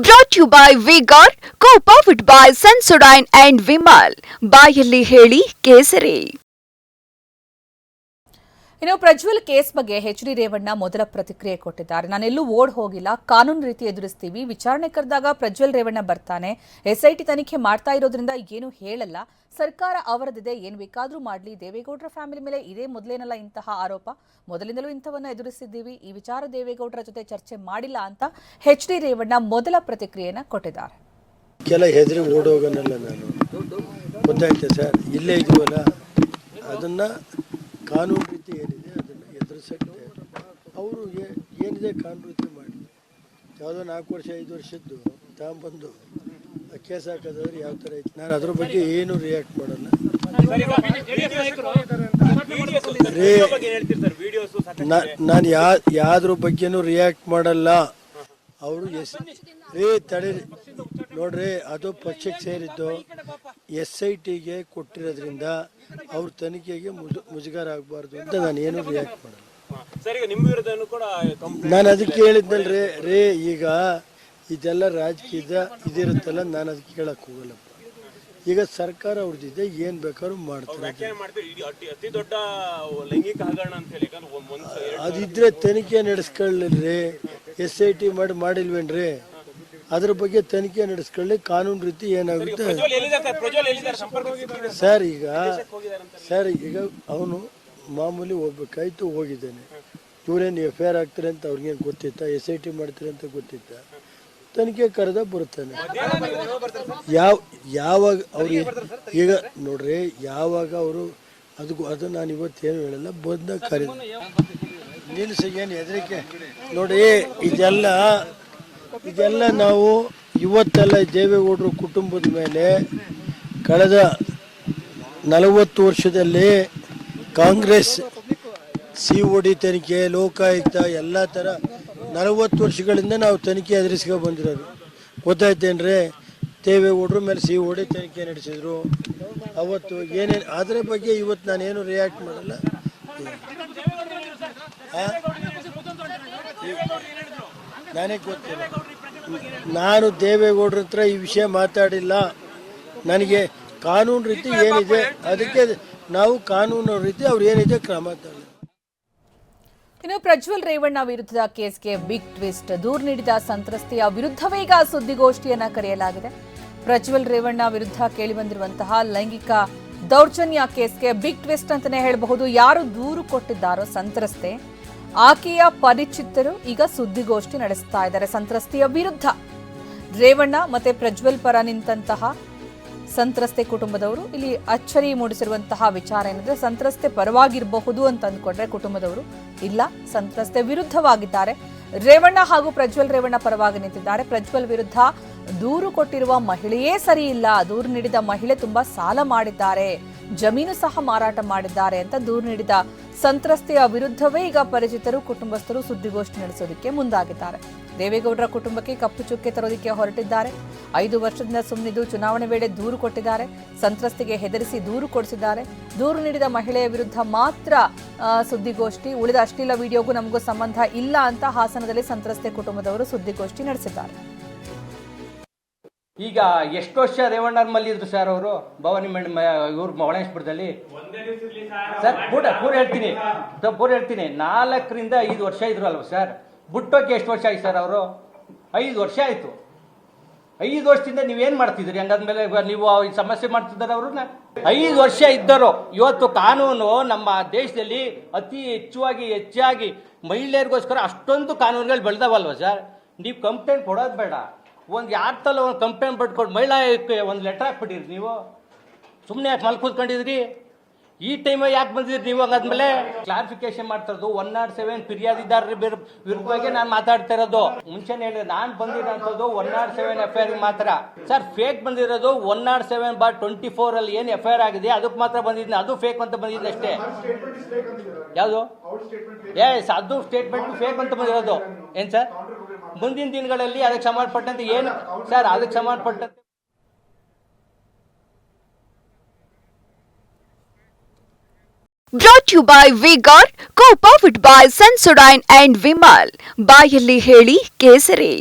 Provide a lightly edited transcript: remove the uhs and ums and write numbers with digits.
Brought to you by Vigor, co-powered by Sensodyne and Vimal. ಬಾಯಲ್ಲಿ ಹೇಳಿ ಕೇಸರಿ. ಇನ್ನು ಪ್ರಜ್ವಲ್ ಕೇಸ್ ಬಗ್ಗೆ ಎಚ್.ಡಿ. ರೇವಣ್ಣ ಮೊದಲ ಪ್ರತಿಕ್ರಿಯೆ ಕೊಟ್ಟಿದ್ದಾರೆ. ನಾನೆಲ್ಲೂ ಓಡ್ ಹೋಗಿಲ್ಲ, ಕಾನೂನು ರೀತಿ ಎದುರಿಸ್ತೀವಿ. ವಿಚಾರಣೆ ಕರೆದಾಗ ಪ್ರಜ್ವಲ್ ರೇವಣ್ಣ ಬರ್ತಾನೆ. ಎಸ್ಐಟಿ ತನಿಖೆ ಮಾಡ್ತಾ ಇರೋದ್ರಿಂದ ಏನು ಹೇಳಲ್ಲ. ಸರ್ಕಾರ ಅವರದಿದೆ, ಏನು ಬೇಕಾದರೂ ಮಾಡಲಿ. ದೇವೇಗೌಡರ ಫ್ಯಾಮಿಲಿ ಮೇಲೆ ಇದೇ ಮೊದಲೇನಲ್ಲ ಇಂತಹ ಆರೋಪ. ಮೊದಲಿಂದಲೂ ಇಂಥವನ್ನ ಎದುರಿಸಿದ್ದೀವಿ. ಈ ವಿಚಾರ ದೇವೇಗೌಡರ ಜೊತೆ ಚರ್ಚೆ ಮಾಡಿಲ್ಲ ಅಂತ ಎಚ್.ಡಿ. ರೇವಣ್ಣ ಮೊದಲ ಪ್ರತಿಕ್ರಿಯೆಯನ್ನು ಕೊಟ್ಟಿದ್ದಾರೆ. ಕೆಲ ಹೆದರಿ ಓಡೋಗನಲ್ಲ ನಾನು, ಗೊತ್ತಾಯ್ತು ಸರ್. ಇಲ್ಲೇ ಇದೀವಲ್ಲ, ಅದನ್ನ ಕಾನೂನು ರೀತಿ ಏನಿದೆ ಅದನ್ನು ಎದುರಿಸಕ್ಕೆ ಅವರು ಏನಿದೆ ಕಾನೂನು ರೀತಿ ಮಾಡಿ. ಯಾವುದೋ 4 ವರ್ಷ 5 ವರ್ಷದ್ದು ತಗೊಂಬಂದು ಕೇಸ್ ಹಾಕೋದಾದ್ರೆ ಯಾವ ಥರ ಐತೆ, ನಾನು ಅದ್ರ ಬಗ್ಗೆ ಏನು ರಿಯಾಕ್ಟ್ ಮಾಡಲ್ಲ. ನಾನು ಯಾವ್ದ್ರ ಬಗ್ಗೆನೂ ರಿಯಾಕ್ಟ್ ಮಾಡಲ್ಲ. ಅವರು ತಡೀರಿ ನೋಡ್ರಿ, ಅದು ಪಕ್ಷಕ್ಕೆ ಸೇರಿದ್ದು SITಗೆ ಕೊಟ್ಟಿರೋದ್ರಿಂದ ಅವ್ರ ತನಿಖೆಗೆ ಮುಜುಗರ ಆಗಬಾರ್ದು ಅಂತ ನಾನು ಏನು ರಿಯಾಕ್ಟ್ ಮಾಡಲ್ಲ. ನಾನು ಅದಕ್ಕೆ ಹೇಳಿದ್ನಲ್ರಿ ಈಗ ಇದೆಲ್ಲ ರಾಜಕೀಯದ ಇದಿರುತ್ತಲ್ಲ, ನಾನು ಅದಕ್ಕೆ ಕೇಳಕ್ ಹೋಗಲ್ಲಪ್ಪ. ಈಗ ಸರ್ಕಾರ ಅವ್ರದ್ದಿದೆ, ಏನ್ ಬೇಕಾದ್ರೂ ಮಾಡ್ತಾರೆ. ಅದಿದ್ರೆ ತನಿಖೆ ನಡೆಸ್ಕೊಳ್ಳ್ರಿ. SIT ಮಾಡಿಲ್ವೇನ್ರಿ? ಅದ್ರ ಬಗ್ಗೆ ತನಿಖೆ ನಡೆಸ್ಕೊಳ್ಳಿ. ಕಾನೂನು ರೀತಿ ಏನಾಗುತ್ತೆ ಸರ್. ಈಗ ಅವನು ಮಾಮೂಲಿ ಹೋಗ್ಬೇಕಾಯ್ತು, ಹೋಗಿದ್ದಾನೆ. ಇವ್ರೇನು FIR ಆಗ್ತಾರೆ ಅಂತ ಅವ್ರಿಗೇನು ಗೊತ್ತಿತ್ತ? SIT ಮಾಡ್ತಾರೆ ಅಂತ ಗೊತ್ತಿತ್ತ? ತನಿಖೆ ಕರೆದ ಬರ್ತಾನೆ. ಯಾವಾಗ ಅವ್ರು ಈಗ ನೋಡ್ರಿ, ಯಾವಾಗ ಅವರು ಅದು ನಾನು ಇವತ್ತೇನು ಹೇಳಲ್ಲ, ಬಂದ ಕರೆದ ನಿಲ್ಸಿ, ಏನು ಹೆದರಿಕೆ ನೋಡಿ. ಇದೆಲ್ಲ ನಾವು ಇವತ್ತೆಲ್ಲ ದೇವೇಗೌಡರು ಕುಟುಂಬದ ಮೇಲೆ ಕಳೆದ 40 ವರ್ಷದಲ್ಲಿ ಕಾಂಗ್ರೆಸ್ COD ತನಿಖೆ, ಲೋಕಾಯುಕ್ತ ಎಲ್ಲ ಥರ 40 ವರ್ಷಗಳಿಂದ ನಾವು ತನಿಖೆ ಎದುರಿಸ್ಕೊಂಡು ಬಂದಿರೋದು, ಗೊತ್ತಾಯ್ತೇನ್ರಿ? ದೇವೇಗೌಡರ ಮೇಲೆ COD ತನಿಖೆ ನಡೆಸಿದ್ರು ಅವತ್ತು. ಏನೇನು ಅದರ ಬಗ್ಗೆ ಇವತ್ತು ನಾನೇನು ರಿಯಾಕ್ಟ್ ಮಾಡಲ್ಲ. ನನಗೆ ಗೊತ್ತಿಲ್ಲ, ನಾನು ದೇವೇಗೌಡರ ಹತ್ರ ಈ ವಿಷಯ ಮಾತಾಡಿಲ್ಲ. ನನಗೆ ಕಾನೂನು ರೀತಿ ಏನಿದೆ ಅದಕ್ಕೆ ನಾವು ಕಾನೂನು ರೀತಿ ಅವ್ರು ಏನಿದೆ ಕ್ರಮ ತಗೊಳ್ಳಿ. ಇನ್ನು ಪ್ರಜ್ವಲ್ ರೇವಣ್ಣ ವಿರುದ್ಧದ ಕೇಸ್ಗೆ ಬಿಗ್ ಟ್ವಿಸ್ಟ್. ದೂರು ನೀಡಿದ ಸಂತ್ರಸ್ತೆಯ ವಿರುದ್ಧವೇ ಈಗ ಸುದ್ದಿಗೋಷ್ಠಿಯನ್ನ ಕರೆಯಲಾಗಿದೆ. ಪ್ರಜ್ವಲ್ ರೇವಣ್ಣ ವಿರುದ್ಧ ಕೇಳಿಬಂದಿರುವಂತಹ ಲೈಂಗಿಕ ದೌರ್ಜನ್ಯ ಕೇಸ್ಗೆ ಬಿಗ್ ಟ್ವಿಸ್ಟ್ ಅಂತಾನೆ ಹೇಳಬಹುದು. ಯಾರು ದೂರು ಕೊಟ್ಟಿದ್ದಾರೋ ಸಂತ್ರಸ್ತೆ, ಆಕೆಯ ಪರಿಚಿತರು ಈಗ ಸುದ್ದಿಗೋಷ್ಠಿ ನಡೆಸ್ತಾ ಇದ್ದಾರೆ. ಸಂತ್ರಸ್ತೆಯ ವಿರುದ್ಧ ರೇವಣ್ಣ ಮತ್ತೆ ಪ್ರಜ್ವಲ್ ಪರ ನಿಂತಹ ಸಂತ್ರಸ್ತೆ ಕುಟುಂಬದವರು ಇಲ್ಲಿ ಅಚ್ಚರಿ ಮೂಡಿಸಿರುವಂತಹ ವಿಚಾರ ಏನಂದ್ರೆ, ಸಂತ್ರಸ್ತೆ ಪರವಾಗಿರಬಹುದು ಅಂತ ಅಂದ್ಕೊಂಡ್ರೆ ಕುಟುಂಬದವರು ಇಲ್ಲ, ಸಂತ್ರಸ್ತೆ ವಿರುದ್ಧವಾಗಿದ್ದಾರೆ. ರೇವಣ್ಣ ಹಾಗೂ ಪ್ರಜ್ವಲ್ ರೇವಣ್ಣ ಪರವಾಗಿ ನಿಂತಿದ್ದಾರೆ. ಪ್ರಜ್ವಲ್ ವಿರುದ್ಧ ದೂರು ಕೊಟ್ಟಿರುವ ಮಹಿಳೆಯೇ ಸರಿ ಇಲ್ಲ, ದೂರು ನೀಡಿದ ಮಹಿಳೆ ತುಂಬಾ ಸಾಲ ಮಾಡಿದ್ದಾರೆ, ಜಮೀನು ಸಹ ಮಾರಾಟ ಮಾಡಿದ್ದಾರೆ ಅಂತ ದೂರು ನೀಡಿದ ಸಂತ್ರಸ್ತೆಯ ವಿರುದ್ಧವೇ ಈಗ ಪರಿಚಿತರು ಕುಟುಂಬಸ್ಥರು ಸುದ್ದಿಗೋಷ್ಠಿ ನಡೆಸೋದಕ್ಕೆ ಮುಂದಾಗಿದ್ದಾರೆ. ದೇವೇಗೌಡರ ಕುಟುಂಬಕ್ಕೆ ಕಪ್ಪು ಚುಕ್ಕೆ ತರೋದಕ್ಕೆ ಹೊರಟಿದ್ದಾರೆ. 5 ವರ್ಷದಿಂದ ಸುಮ್ಮನಿದ್ದು ಚುನಾವಣೆ ವೇಳೆ ದೂರು ಕೊಟ್ಟಿದ್ದಾರೆ. ಸಂತ್ರಸ್ತೆಗೆ ಹೆದರಿಸಿ ದೂರು ಕೊಡಿಸಿದ್ದಾರೆ. ದೂರು ನೀಡಿದ ಮಹಿಳೆಯ ವಿರುದ್ಧ ಮಾತ್ರ ಸುದ್ದಿಗೋಷ್ಠಿ, ಉಳಿದ ಅಶ್ಲೀಲ ವಿಡಿಯೋಗೂ ನಮಗೂ ಸಂಬಂಧ ಇಲ್ಲ ಅಂತ ಹಾಸನದಲ್ಲಿ ಸಂತ್ರಸ್ತೆ ಕುಟುಂಬದವರು ಸುದ್ದಿಗೋಷ್ಠಿ ನಡೆಸಿದ್ದಾರೆ. ಈಗ ಎಷ್ಟು ವರ್ಷ ರೇವಣ್ಣ ಮಲ್ಲಿದ್ರು ಸರ್ ಅವರು ಭವಾನಿ ಇವ್ರು ಒಳೇಶ್ಪುರದಲ್ಲಿ ಸರ್? ಪೂರ ಹೇಳ್ತೀನಿ 4ರಿಂದ 5 ವರ್ಷ ಇದ್ರು ಅಲ್ವ ಸರ್? ಬುಟ್ಟೋಕೆ ಎಷ್ಟು ವರ್ಷ ಆಯ್ತು ಸರ್? ಅವರು 5 ವರ್ಷ ಆಯ್ತು. 5 ವರ್ಷದಿಂದ ನೀವೇನ್ ಮಾಡ್ತಿದ್ರಿ? ಹಂಗಾದ್ಮೇಲೆ ನೀವು ಈ ಸಮಸ್ಯೆ ಮಾಡ್ತಿದ್ದಾರೆ ಅವ್ರನ್ನ. 5 ವರ್ಷ ಇದ್ದರು. ಇವತ್ತು ಕಾನೂನು ನಮ್ಮ ದೇಶದಲ್ಲಿ ಅತಿ ಹೆಚ್ಚಾಗಿ ಮಹಿಳೆಯರಿಗೋಸ್ಕರ ಅಷ್ಟೊಂದು ಕಾನೂನುಗಳು ಬೆಳೆದವಲ್ವ ಸರ್? ನೀವು ಕಂಪ್ಲೇಂಟ್ ಕೊಡೋದು ಬೇಡ, ಒಂದು ಯಾರ್ತಲ್ಲ ಒಂದು ಕಂಪ್ಲೇಂಟ್ ಬರ್ಕೊಟ್ಟು ಮಹಿಳಾ ಒಂದು ಲೆಟರ್ ಹಾಕ್ಬಿಟ್ಟಿರಿ. ನೀವು ಸುಮ್ಮನೆ ಯಾಕೆ ಮಲ್ ಕೂತ್ಕೊಂಡಿದ್ರಿ? ಈ ಟೈಮ್ ಯಾಕೆ ಬಂದಿದ್ರಿ ನೀವು? ಹಂಗಾದ್ಮೇಲೆ ಕ್ಲಾರಿಫಿಕೇಶನ್ ಮಾಡ್ತಾ ಇರೋದು 107 ಫಿರ್ಯಾದಿದಾರರ ವಿರುದ್ಧವಾಗಿ ನಾನು ಮಾತಾಡ್ತಾ ಇರೋದು. ಮುಂಚೆನೇ ಹೇಳಿದ್ರೆ ನಾನು ಬಂದಿರೋಂಥದ್ದು 107 FIR ಮಾತ್ರ ಸರ್. ಫೇಕ್ ಬಂದಿರೋದು 107/24 ಅಲ್ಲಿ ಏನು FIR ಆಗಿದೆ ಅದಕ್ಕೆ ಮಾತ್ರ ಬಂದಿದ್ದೀನಿ. ಅದು ಫೇಕ್ ಅಂತ ಬಂದಿದ್ದೆ ಅಷ್ಟೇ. ಯಾವುದು? ಅದು ಸ್ಟೇಟ್ಮೆಂಟ್ ಫೇಕ್ ಅಂತ ಬಂದಿರೋದು. ಏನು ಸರ್? ಮುಂದಿನ ದಿನಗಳಲ್ಲಿ ಅದಕ್ಕೆ ಸಂಬಂಧಪಟ್ಟಂತೆ ಏನು ಸರ್, ಅದಕ್ಕೆ ಸಂಬಂಧಪಟ್ಟಂತೆ Brought to you by Vigor, co-powered by Sensodyne and Vimal. ಬಾಯಲ್ಲಿ ಹೇಳಿ ಕೇಸರಿ.